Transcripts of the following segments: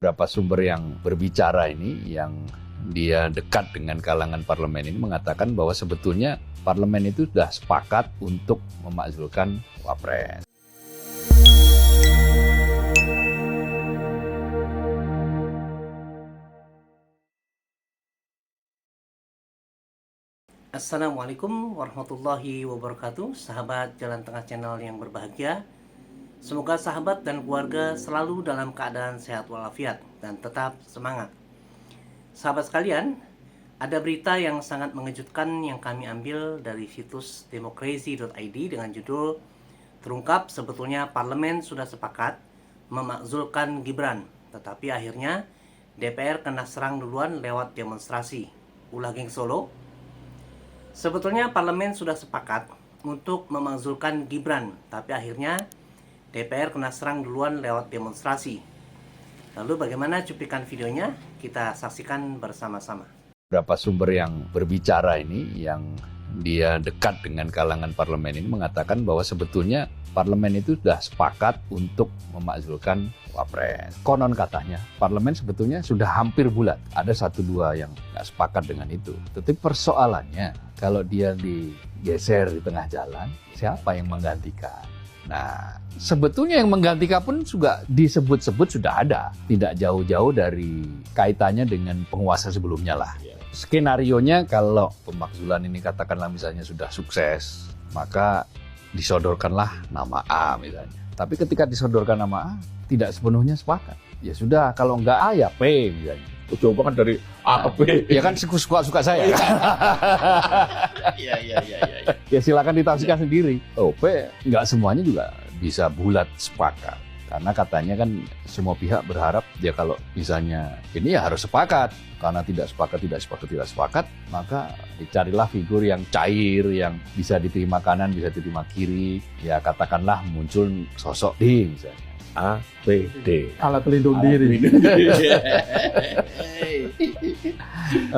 Beberapa sumber yang berbicara ini, yang dia dekat dengan kalangan parlemen ini, mengatakan bahwa sebetulnya parlemen itu sudah sepakat untuk memakzulkan Wapres. Assalamualaikum warahmatullahi wabarakatuh, sahabat Jalan Tengah Channel yang berbahagia. Semoga sahabat dan keluarga selalu dalam keadaan sehat walafiat dan tetap semangat. Sahabat sekalian, ada berita yang sangat mengejutkan yang kami ambil dari situs democracy.id dengan judul "Terungkap sebetulnya parlemen sudah sepakat memakzulkan Gibran, tetapi akhirnya DPR kena serang duluan lewat demonstrasi." Ulah geng Solo. Sebetulnya parlemen sudah sepakat untuk memakzulkan Gibran, tapi akhirnya DPR kena serang duluan lewat demonstrasi. Lalu bagaimana cuplikan videonya? Kita saksikan bersama-sama. Beberapa sumber yang berbicara ini, yang dia dekat dengan kalangan parlemen ini, mengatakan bahwa sebetulnya parlemen itu sudah sepakat untuk memakzulkan Wapres. Konon katanya, parlemen sebetulnya sudah hampir bulat. Ada 1-2 yang nggak sepakat dengan itu. Tetapi persoalannya, kalau dia digeser di tengah jalan, siapa yang menggantikan? Nah, sebetulnya yang menggantikan pun juga disebut-sebut sudah ada. Tidak jauh-jauh dari kaitannya dengan penguasa sebelumnya lah. Skenarionya kalau pemakzulan ini katakanlah misalnya sudah sukses, maka disodorkanlah nama A misalnya. Tapi ketika disodorkan nama A, tidak sepenuhnya sepakat. Ya sudah, kalau enggak A ya P misalnya. Coba kan dari A ke B. Ya kan suka-suka saya. Iya. Ya silakan ditafsirkan sendiri. Oh, P enggak semuanya juga bisa bulat sepakat. Karena katanya kan semua pihak berharap ya kalau misalnya ini ya harus sepakat. Karena tidak sepakat, maka dicarilah figur yang cair, yang bisa diterima kanan, bisa diterima kiri. Ya katakanlah muncul sosok D misalnya. A, B, D. Alat pelindung diri.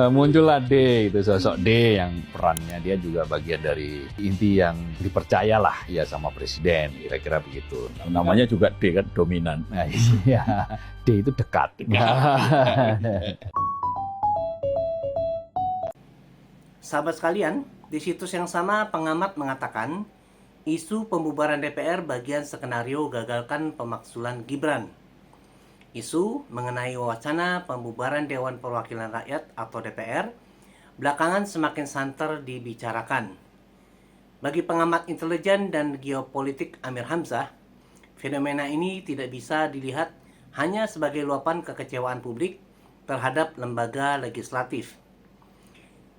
Muncullah D, itu sosok D yang perannya dia juga bagian dari inti yang dipercayalah ya sama presiden, kira-kira begitu. Namanya juga D kan, dominan. Nah, iya, D itu dekat. Sahabat sekalian, di situs yang sama pengamat mengatakan isu pembubaran DPR bagian skenario gagalkan pemakzulan Gibran. Isu mengenai wacana pembubaran Dewan Perwakilan Rakyat atau DPR belakangan semakin santer dibicarakan. Bagi pengamat intelijen dan geopolitik Amir Hamzah, fenomena ini tidak bisa dilihat hanya sebagai luapan kekecewaan publik terhadap lembaga legislatif.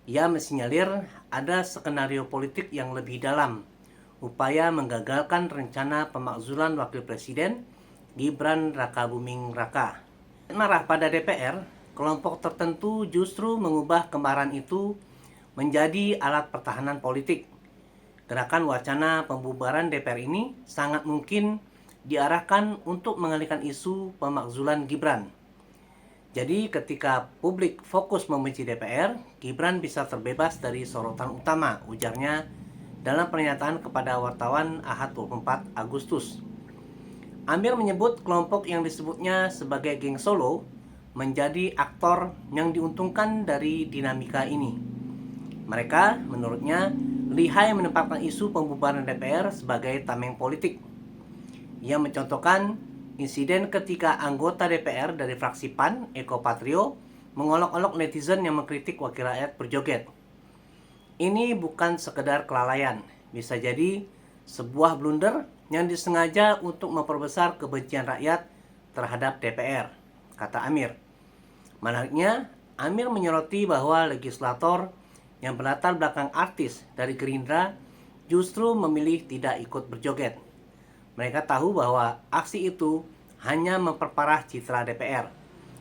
Ia mensinyalir ada skenario politik yang lebih dalam, upaya menggagalkan rencana pemakzulan Wakil Presiden Gibran Rakabuming Raka. Marah pada DPR, kelompok tertentu justru mengubah kemarahan itu menjadi alat pertahanan politik. Gerakan wacana pembubaran DPR ini sangat mungkin diarahkan untuk mengalihkan isu pemakzulan Gibran. Jadi ketika publik fokus membenci DPR, Gibran bisa terbebas dari sorotan utama, ujarnya dalam pernyataan kepada wartawan Ahad 24 Agustus. Amir menyebut kelompok yang disebutnya sebagai geng Solo menjadi aktor yang diuntungkan dari dinamika ini. Mereka, menurutnya, lihai menempatkan isu pembubaran DPR sebagai tameng politik. Ia mencontohkan insiden ketika anggota DPR dari fraksi PAN, Eko Patrio, mengolok-olok netizen yang mengkritik wakil rakyat berjoget. Ini bukan sekedar kelalaian, bisa jadi sebuah blunder yang disengaja untuk memperbesar kebencian rakyat terhadap DPR, kata Amir. Menariknya, Amir menyoroti bahwa legislator yang berlatar belakang artis dari Gerindra justru memilih tidak ikut berjoget. Mereka tahu bahwa aksi itu hanya memperparah citra DPR.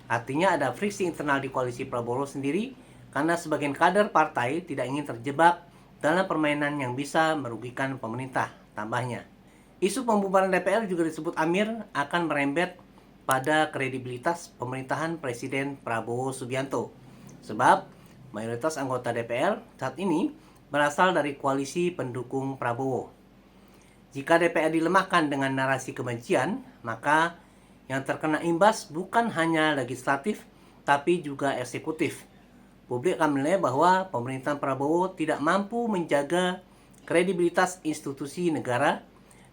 Artinya ada friksi internal di koalisi Prabowo sendiri karena sebagian kader partai tidak ingin terjebak dalam permainan yang bisa merugikan pemerintah, tambahnya. Isu pembubaran DPR juga disebut Amir akan merembet pada kredibilitas pemerintahan Presiden Prabowo Subianto. Sebab mayoritas anggota DPR saat ini berasal dari koalisi pendukung Prabowo. Jika DPR dilemahkan dengan narasi kebencian, maka Yang terkena imbas bukan hanya legislatif, tapi juga eksekutif. Publik akan menilai bahwa pemerintahan Prabowo tidak mampu menjaga kredibilitas institusi negara,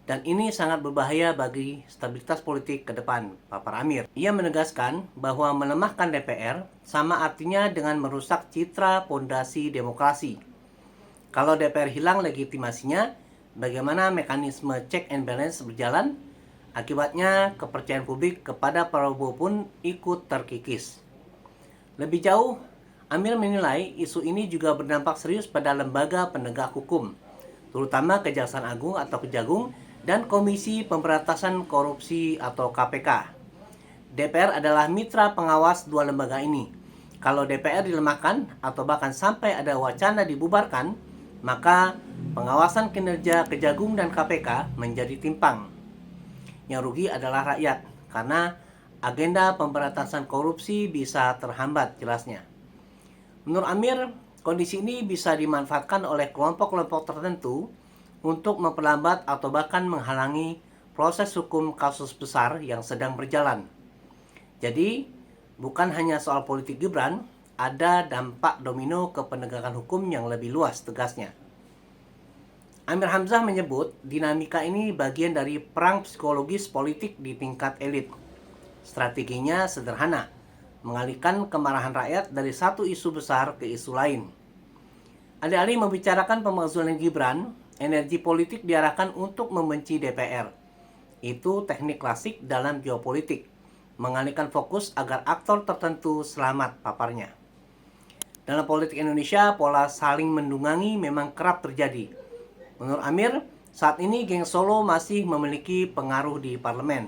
dan ini sangat berbahaya bagi stabilitas politik ke depan, papar Amir. Ia menegaskan bahwa melemahkan DPR sama artinya dengan merusak citra pondasi demokrasi. Kalau DPR hilang legitimasinya, bagaimana mekanisme check and balance berjalan? Akibatnya, kepercayaan publik kepada Prabowo pun ikut terkikis. Lebih jauh, Amir menilai isu ini juga berdampak serius pada lembaga penegak hukum, terutama Kejaksaan Agung atau Kejagung dan Komisi Pemberantasan Korupsi atau KPK. DPR adalah mitra pengawas dua lembaga ini. Kalau DPR dilemahkan atau bahkan sampai ada wacana dibubarkan, maka pengawasan kinerja Kejagung dan KPK menjadi timpang. Yang rugi adalah rakyat, karena agenda pemberantasan korupsi bisa terhambat jelasnya. Menurut Amir, kondisi ini bisa dimanfaatkan oleh kelompok-kelompok tertentu untuk memperlambat atau bahkan menghalangi proses hukum kasus besar yang sedang berjalan. Jadi, bukan hanya soal politik Gibran, ada dampak domino ke penegakan hukum yang lebih luas, tegasnya. Amir Hamzah menyebut dinamika ini bagian dari perang psikologis politik di tingkat elit. Strateginya sederhana, mengalihkan kemarahan rakyat dari satu isu besar ke isu lain. Alih-alih membicarakan pemakzulan Gibran, energi politik diarahkan untuk membenci DPR. Itu teknik klasik dalam geopolitik, mengalihkan fokus agar aktor tertentu selamat, paparnya. Dalam politik Indonesia, pola saling mendungangi memang kerap terjadi. Menurut Amir, saat ini geng Solo masih memiliki pengaruh di parlemen,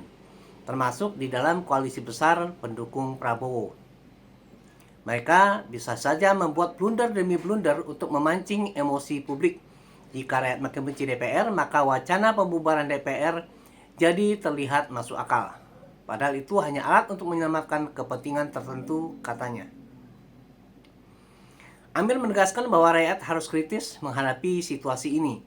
termasuk di dalam koalisi besar pendukung Prabowo. Mereka bisa saja membuat blunder demi blunder untuk memancing emosi publik. Jika rakyat makin benci DPR, maka wacana pembubaran DPR jadi terlihat masuk akal. Padahal itu hanya alat untuk menyelamatkan kepentingan tertentu, katanya. Amir menegaskan bahwa rakyat harus kritis menghadapi situasi ini.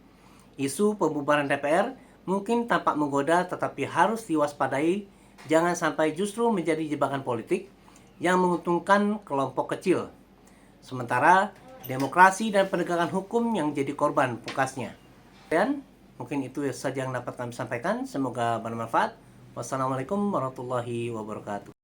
Isu pembubaran DPR mungkin tampak menggoda, tetapi harus diwaspadai, jangan sampai justru menjadi jebakan politik yang menguntungkan kelompok kecil. Sementara demokrasi dan penegakan hukum yang jadi korban, pukasnya. Dan mungkin itu saja yang dapat kami sampaikan. Semoga bermanfaat. Wassalamualaikum warahmatullahi wabarakatuh.